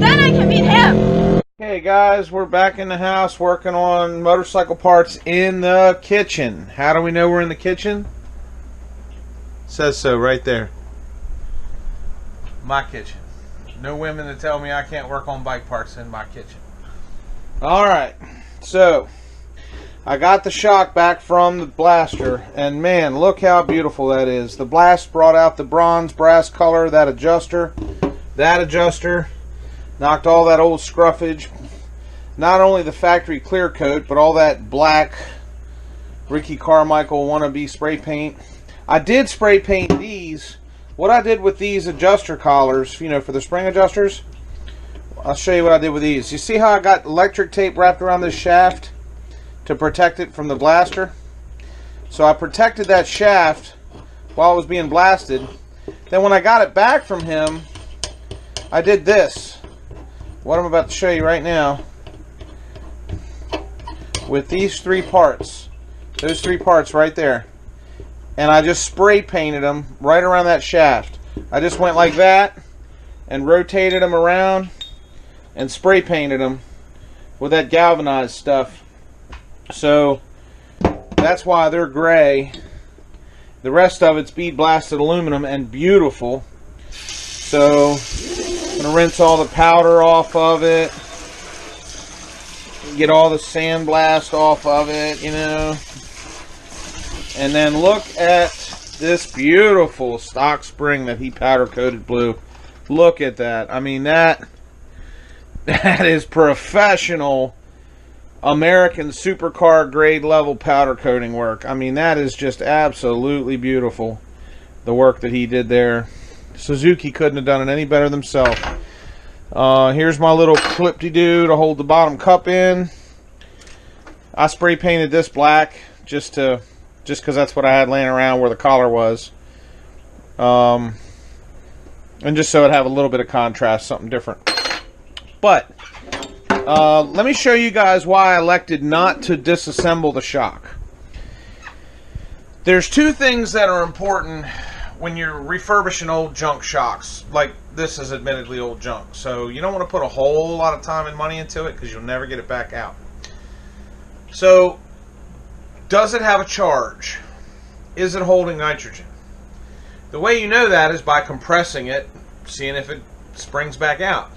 Then I can beat him. Hey guys, we're back in the house working on motorcycle parts in the kitchen. How do we know we're in the kitchen? Says so right there. My kitchen. No women to tell me I can't work on bike parts in my kitchen. Alright, so I got the shock back from the blaster, and man, look how beautiful that is. The blast brought out the bronze brass color, that adjuster knocked all that old scruffage, not only the factory clear coat, but all that black Ricky Carmichael wannabe spray paint. I did spray paint these. What I did with these adjuster collars, you know, for the spring adjusters, I'll show you what I did with these. You see how I got electric tape wrapped around this shaft to protect it from the blaster? So I protected that shaft while it was being blasted. Then when I got it back from him, I did this. What I'm about to show you right now with these three parts. Those three parts right there. And I just spray painted them right around that shaft. I just went like that and rotated them around and spray painted them with that galvanized stuff. So that's why they're gray. The rest of it's bead blasted aluminum and beautiful. So I'm going to rinse all the powder off of it. Get all the sandblast off of it, you know. And then look at this beautiful stock spring that he powder coated blue. Look at that. I mean, that is professional American supercar grade level powder coating work. I mean, that is just absolutely beautiful, the work that he did there. Suzuki couldn't have done it any better themselves. Here's my little clip-de-doo to hold the bottom cup in. I spray painted this black just because that's what I had laying around where the collar was. And just so it'd have a little bit of contrast, something different. But let me show you guys why I elected not to disassemble the shock. There's two things that are important when you're refurbishing old junk shocks. Like this is admittedly old junk, so you don't want to put a whole lot of time and money into it because you'll never get it back out. So does it have a charge? Is it holding nitrogen? The way you know that is by compressing it, seeing if it springs back out.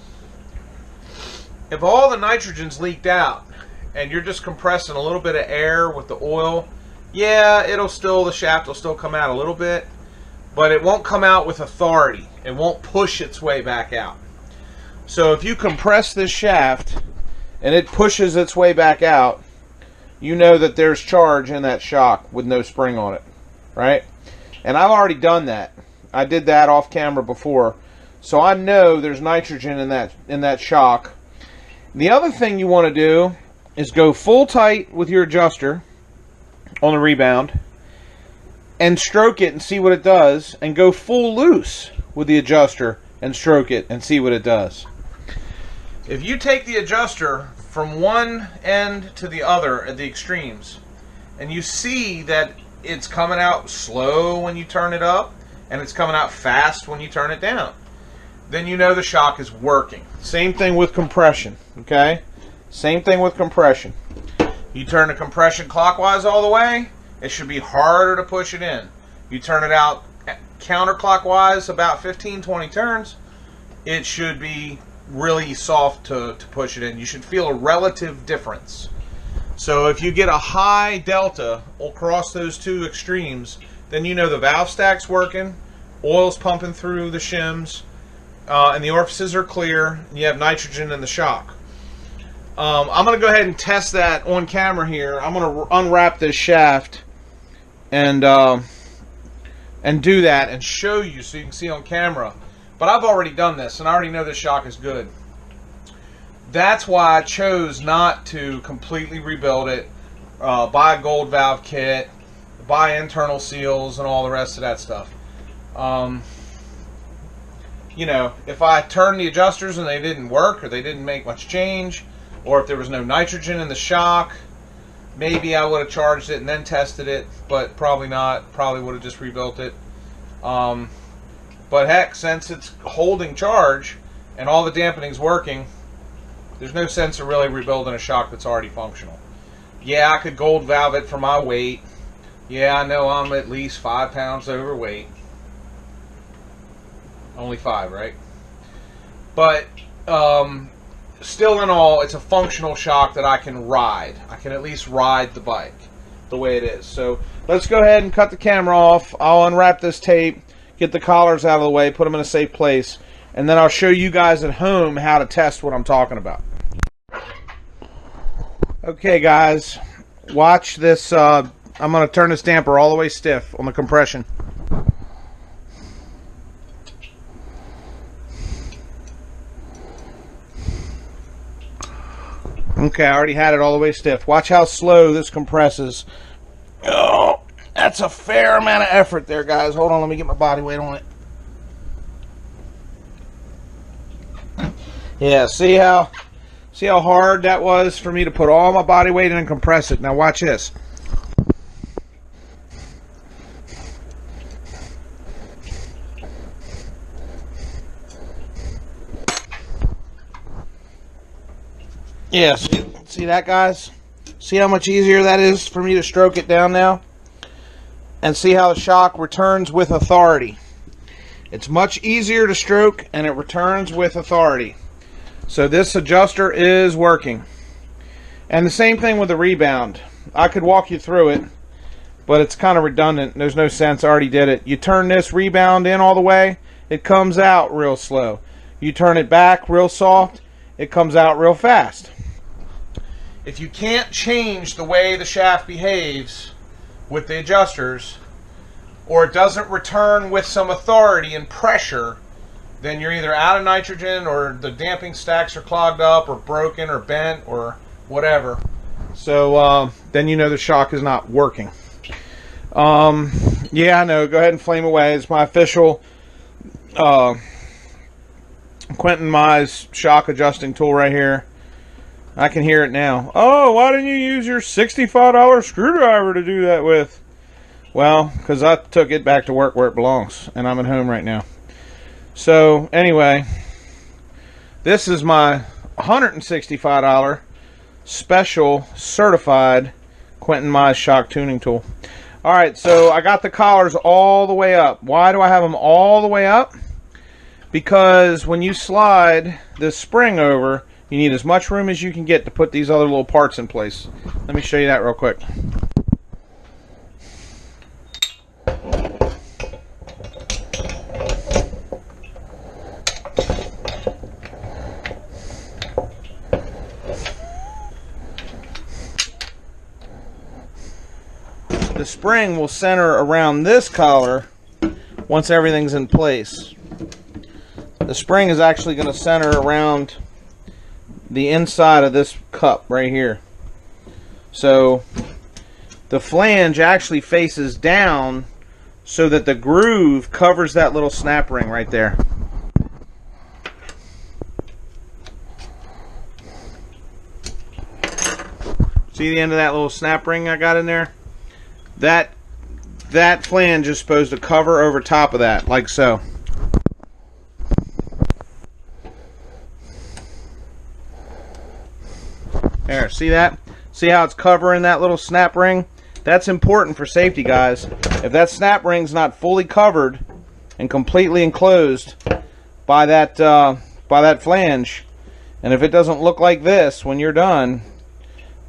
If all the nitrogen's leaked out and you're just compressing a little bit of air with the oil, yeah, the shaft will still come out a little bit, but it won't come out with authority. It won't push its way back out. So if you compress this shaft and it pushes its way back out, you know that there's charge in that shock with no spring on it, right? And I've already done that. I did that off camera before, so I know there's nitrogen in that shock. The other thing you want to do is go full tight with your adjuster on the rebound and stroke it and see what it does, and go full loose with the adjuster and stroke it and see what it does. If you take the adjuster from one end to the other at the extremes, and you see that it's coming out slow when you turn it up and it's coming out fast when you turn it down, then you know the shock is working. Same thing with compression, okay? Same thing with compression. You turn the compression clockwise all the way, it should be harder to push it in. You turn it out counterclockwise about 15-20 turns, it should be really soft to push it in. You should feel a relative difference. So if you get a high delta across those two extremes, then you know the valve stack's working, oil's pumping through the shims, and the orifices are clear, and you have nitrogen in the shock. I'm going to go ahead and test that on camera here. I'm going to unwrap this shaft and do that and show you so you can see on camera. But I've already done this, and I already know this shock is good. That's why I chose not to completely rebuild it, buy a gold valve kit, buy internal seals, and all the rest of that stuff. You know, if I turned the adjusters and they didn't work, or they didn't make much change, or if there was no nitrogen in the shock, maybe I would have charged it and then tested it, but probably not. Probably would have just rebuilt it. But heck, since it's holding charge and all the dampening's working, there's no sense of really rebuilding a shock that's already functional. Yeah, I could gold valve it for my weight. Yeah, I know I'm at least 5 pounds overweight. Only 5, right? But still in all, it's a functional shock that I can ride. I can at least ride the bike the way it is. So let's go ahead and cut the camera off. I'll unwrap this tape, get the collars out of the way, put them in a safe place, and then I'll show you guys at home how to test what I'm talking about. Okay guys, watch this. I'm going to turn this damper all the way stiff on the compression. Okay, I already had it all the way stiff. Watch how slow this compresses. Oh, that's a fair amount of effort there, guys. Hold on, let me get my body weight on it. Yeah, see how hard that was for me to put all my body weight in and compress it. Now watch this. Yeah, see that, guys? See how much easier that is for me to stroke it down now? And see how the shock returns with authority. It's much easier to stroke, and it returns with authority. So this adjuster is working. And the same thing with the rebound. I could walk you through it, but it's kind of redundant. There's no sense. I already did it. You turn this rebound in all the way, it comes out real slow. You turn it back real soft, it comes out real fast. If you can't change the way the shaft behaves with the adjusters, or it doesn't return with some authority and pressure, then you're either out of nitrogen, or the damping stacks are clogged up, or broken, or bent, or whatever. So then you know the shock is not working. Yeah, I know. Go ahead and flame away. It's my official Quentin Mize shock adjusting tool right here. I can hear it now. Oh, why didn't you use your $65 screwdriver to do that with? Well, because I took it back to work where it belongs, and I'm at home right now. So, anyway, this is my $165 special certified Quentin Mize shock tuning tool. Alright, so I got the collars all the way up. Why do I have them all the way up? Because when you slide this spring over, you need as much room as you can get to put these other little parts in place. Let me show you that real quick. The spring will center around this collar once everything's in place. The spring is actually going to center around the inside of this cup right here. So the flange actually faces down so that the groove covers that little snap ring right there. See the end of that little snap ring I got in there? That flange is supposed to cover over top of that, like so. There, see that? See how it's covering that little snap ring? That's important for safety, guys. If that snap ring's not fully covered and completely enclosed by that flange, and if it doesn't look like this when you're done,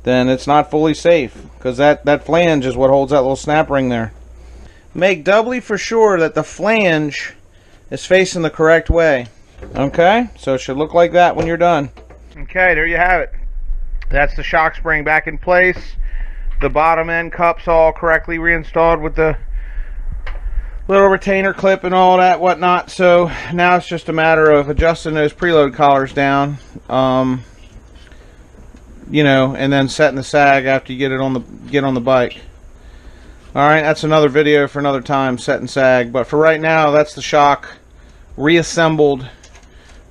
then it's not fully safe, because that flange is what holds that little snap ring there. Make doubly for sure that the flange is facing the correct way. Okay, so it should look like that when you're done. Okay, there you have it. That's the shock spring back in place. The bottom end cup's all correctly reinstalled with the little retainer clip and all that whatnot. So now it's just a matter of adjusting those preload collars down, you know, and then setting the sag after you get on the bike. All right, that's another video for another time, set and sag. But for right now, that's the shock reassembled,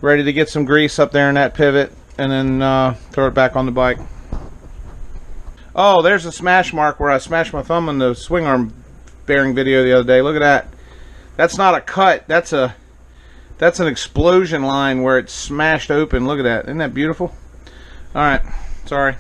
ready to get some grease up there in that pivot, and then throw it back on the bike. Oh, there's a smash mark where I smashed my thumb in the swing arm bearing video the other day. Look at that. That's not a cut. That's That's an explosion line where it's smashed open. Look at that. Isn't that beautiful? Alright. Sorry.